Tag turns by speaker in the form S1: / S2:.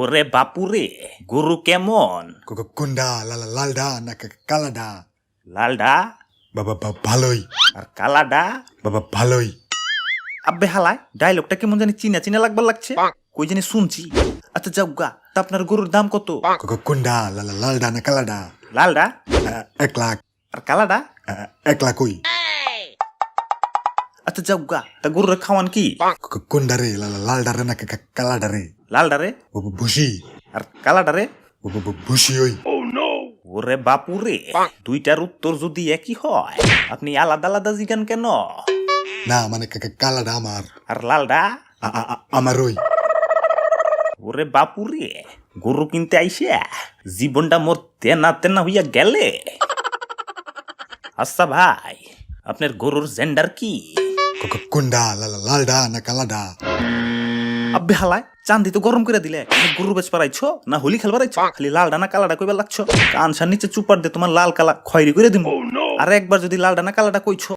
S1: ওরে বাপুরে, গরু কেমন?
S2: কোনডা লালডা না কালাডা?
S1: লালডা
S2: বাবা ভালোই।
S1: আর কালাডা?
S2: বাবা ভালোই।
S1: আব্বে হালায় ডায়লগটা কেমন জানি চিনা চিনা লাগবার লাগছে, কই জানি শুনছি। আচ্ছা যাও গা, তা আপনার গরুর দাম কত?
S2: কোনডা লালডা না কালাডা?
S1: লালডা
S2: 1 লাখ।
S1: আর কালাডা?
S2: 1 লাখ কই।
S1: আচ্ছা যাও গা, তা গরুর খাওয়ান কি?
S2: কোনডা রে লালডা রে না কালাডা রে?
S1: লালডা রে।
S2: ভুসি।
S1: আর কালাডা রে?
S2: ভুসি ওই।
S1: ওরে বাপুরে, দুইটার উত্তর যদি একই হয় আপনি আলাদা আলাদা জিগান কেন?
S2: না মানে কালাডা আমার।
S1: আর লালডা?
S2: আমার ওই।
S1: ওরে বাপুরে, গরু কিনতে আইসে জীবনটা মোর তেনা তেনা হইয়া গেলে। আচ্ছা ভাই, আপনার গরুর জেন্ডার কি?
S2: কোনডা লালডা না কালাডা?
S1: আব্বে হালায় চান্দি তো গরম করে দিলে, গরু বেচ পারাইছো না হোলি খেলবার আইছো? খালি লালডা না কালাডা কইবার লাগছো? কানসার নিচে চুপার দে তোমার লাল কালা খয়েরি করে দিমু। আর একবার যদি লালডা না কালাডা কইছো